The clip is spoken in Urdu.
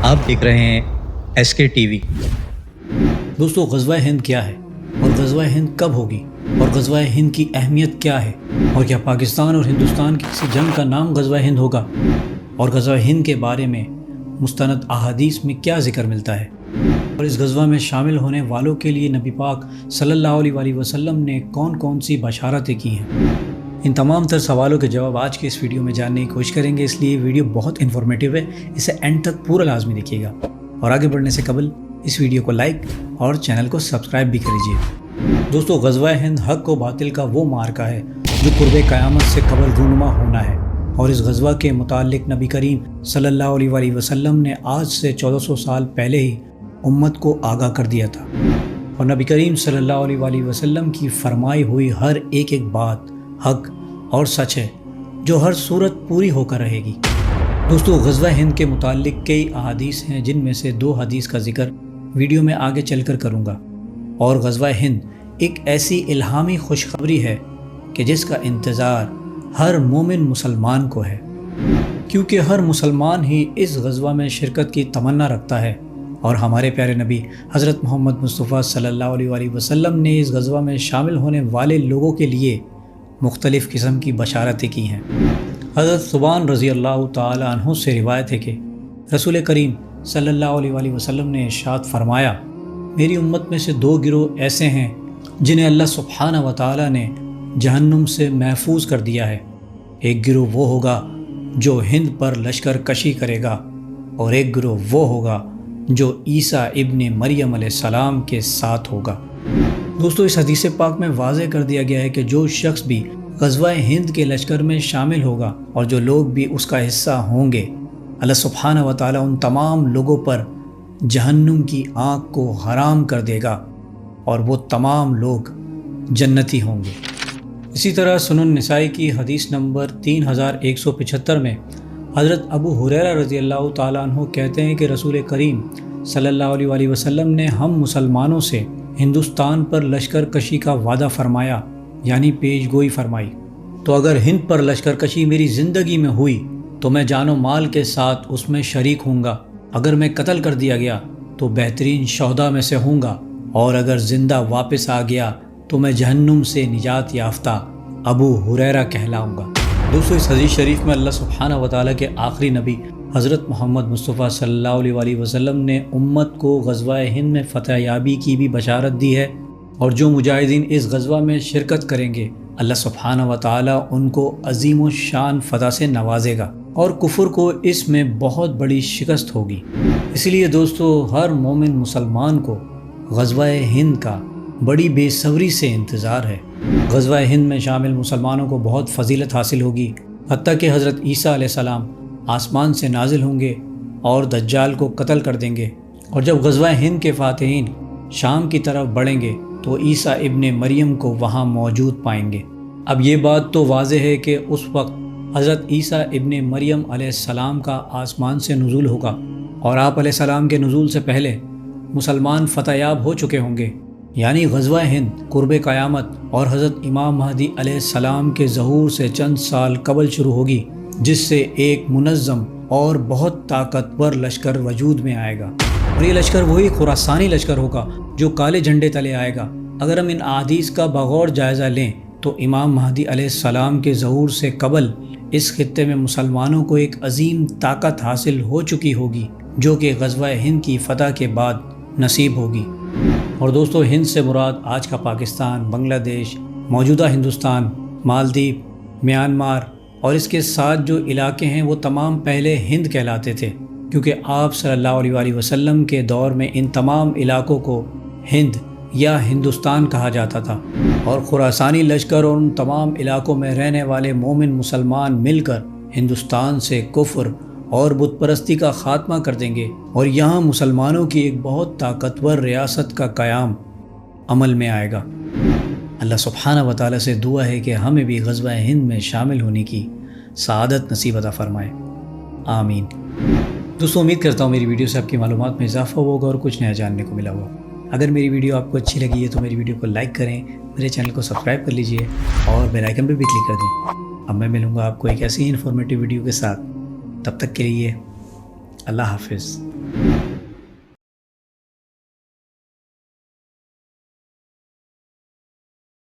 آپ دیکھ رہے ہیں SK TV۔ دوستو، غزوہ ہند کیا ہے اور غزوہ ہند کب ہوگی اور غزوہ ہند کی اہمیت کیا ہے، اور کیا پاکستان اور ہندوستان کی کسی جنگ کا نام غزوہ ہند ہوگا، اور غزوہ ہند کے بارے میں مستند احادیث میں کیا ذکر ملتا ہے، اور اس غزوہ میں شامل ہونے والوں کے لیے نبی پاک صلی اللہ علیہ وآلہ وسلم نے کون کون سی بشارتیں کی ہیں۔ ان تمام تر سوالوں کے جواب آج کے اس ویڈیو میں جاننے کی کوشش کریں گے، اس لیے ویڈیو بہت انفارمیٹیو ہے، اسے اینڈ تک پورا لازمی دیکھیے گا، اور آگے بڑھنے سے قبل اس ویڈیو کو لائک اور چینل کو سبسکرائب بھی کر لیجیے۔ دوستو، غزوہ ہند حق و باطل کا وہ معرکہ ہے جو قرب قیامت سے قبل رونما ہونا ہے، اور اس غزوہ کے متعلق نبی کریم صلی اللہ علیہ وآلہ وسلم نے آج سے 1400 سال پہلے ہی امت کو آگاہ کر دیا تھا، اور نبی کریم صلی اللہ علیہ وآلہ وسلم کی فرمائی ہوئی ہر ایک بات حق اور سچ ہے جو ہر صورت پوری ہو کر رہے گی۔ دوستو، غزوہ ہند کے متعلق کئی احادیث ہیں، جن میں سے 2 حدیث کا ذکر ویڈیو میں آگے چل کر کروں گا، اور غزوہ ہند ایک ایسی الہامی خوشخبری ہے کہ جس کا انتظار ہر مومن مسلمان کو ہے، کیونکہ ہر مسلمان ہی اس غزوہ میں شرکت کی تمنا رکھتا ہے، اور ہمارے پیارے نبی حضرت محمد مصطفیٰ صلی اللہ علیہ وآلہ وسلم نے اس غزوہ میں شامل ہونے والے لوگوں کے لیے مختلف قسم کی بشارتیں کی ہیں۔ حضرت ثوبان رضی اللہ تعالی عنہ سے روایت ہے کہ رسول کریم صلی اللہ علیہ وآلہ وسلم نے ارشاد فرمایا، میری امت میں سے 2 گروہ ایسے ہیں جنہیں اللہ سبحانہ و تعالی نے جہنم سے محفوظ کر دیا ہے۔ ایک گروہ وہ ہوگا جو ہند پر لشکر کشی کرے گا، اور ایک گروہ وہ ہوگا جو عیسیٰ ابن مریم علیہ السلام کے ساتھ ہوگا۔ دوستو، اس حدیث پاک میں واضح کر دیا گیا ہے کہ جو شخص بھی غزوہ ہند کے لشکر میں شامل ہوگا اور جو لوگ بھی اس کا حصہ ہوں گے، اللہ سبحانہ و تعالی ان تمام لوگوں پر جہنم کی آنکھ کو حرام کر دے گا، اور وہ تمام لوگ جنتی ہوں گے۔ اسی طرح سنن نسائی کی حدیث نمبر 3175 میں حضرت ابو ہریرہ رضی اللہ تعالیٰ عنہ کہتے ہیں کہ رسول کریم صلی اللہ علیہ وآلہ وسلم نے ہم مسلمانوں سے ہندوستان پر لشکر کشی کا وعدہ فرمایا، یعنی پیش گوئی فرمائی، تو اگر ہند پر لشکر کشی میری زندگی میں ہوئی تو میں جان و مال کے ساتھ اس میں شریک ہوں گا، اگر میں قتل کر دیا گیا تو بہترین شہداء میں سے ہوں گا، اور اگر زندہ واپس آ گیا تو میں جہنم سے نجات یافتہ ابو ہریرہ کہلاؤں گا۔ دوستو، اس حدیث شریف میں اللہ سبحانہ و تعالیٰ کے آخری نبی حضرت محمد مصطفیٰ صلی اللہ علیہ وآلہ وسلم نے امت کو غزوہ ہند میں فتح یابی کی بھی بشارت دی ہے، اور جو مجاہدین اس غزوہ میں شرکت کریں گے اللہ سبحانہ و تعالیٰ ان کو عظیم و شان فتح سے نوازے گا، اور کفر کو اس میں بہت بڑی شکست ہوگی۔ اس لیے دوستو، ہر مومن مسلمان کو غزوہ ہند کا بڑی بے صبری سے انتظار ہے۔ غزوہ ہند میں شامل مسلمانوں کو بہت فضیلت حاصل ہوگی، حتیٰ کہ حضرت عیسیٰ علیہ السلام آسمان سے نازل ہوں گے اور دجال کو قتل کر دیں گے، اور جب غزوہ ہند کے فاتحین شام کی طرف بڑھیں گے تو عیسیٰ ابن مریم کو وہاں موجود پائیں گے۔ اب یہ بات تو واضح ہے کہ اس وقت حضرت عیسیٰ ابن مریم علیہ السلام کا آسمان سے نزول ہوگا، اور آپ علیہ السلام کے نزول سے پہلے مسلمان فتح یاب ہو چکے ہوں گے، یعنی غزوہ ہند قرب قیامت اور حضرت امام مہدی علیہ السلام کے ظہور سے چند سال قبل شروع ہوگی، جس سے ایک منظم اور بہت طاقتور لشکر وجود میں آئے گا، اور یہ لشکر وہی خراسانی لشکر ہوگا جو کالے جھنڈے تلے آئے گا۔ اگر ہم ان احادیث کا بغور جائزہ لیں تو امام مہدی علیہ السلام کے ظہور سے قبل اس خطے میں مسلمانوں کو ایک عظیم طاقت حاصل ہو چکی ہوگی، جو کہ غزوہ ہند کی فتح کے بعد نصیب ہوگی۔ اور دوستو، ہند سے مراد آج کا پاکستان، بنگلہ دیش، موجودہ ہندوستان، مالدیپ، میانمار اور اس کے ساتھ جو علاقے ہیں وہ تمام پہلے ہند کہلاتے تھے، کیونکہ آپ صلی اللہ علیہ وآلہ وسلم کے دور میں ان تمام علاقوں کو ہند یا ہندوستان کہا جاتا تھا، اور خراسانی لشکر اور ان تمام علاقوں میں رہنے والے مومن مسلمان مل کر ہندوستان سے کفر اور بت پرستی کا خاتمہ کر دیں گے، اور یہاں مسلمانوں کی ایک بہت طاقتور ریاست کا قیام عمل میں آئے گا۔ اللہ سبحانہ و تعالیٰ سے دعا ہے کہ ہمیں بھی غزوہ ہند میں شامل ہونے کی سعادت نصیب عطا فرمائے، آمین۔ دوستو، امید کرتا ہوں میری ویڈیو سے آپ کی معلومات میں اضافہ ہوگا اور کچھ نیا جاننے کو ملا ہوگا۔ اگر میری ویڈیو آپ کو اچھی لگی ہے تو میری ویڈیو کو لائک کریں، میرے چینل کو سبسکرائب کر لیجئے، اور بیل آئیکن پہ بھی کلک کر دیں۔ اب میں ملوں گا آپ کو ایک ایسی انفارمیٹیو ویڈیو کے ساتھ، تب تک کے لیے اللہ حافظ.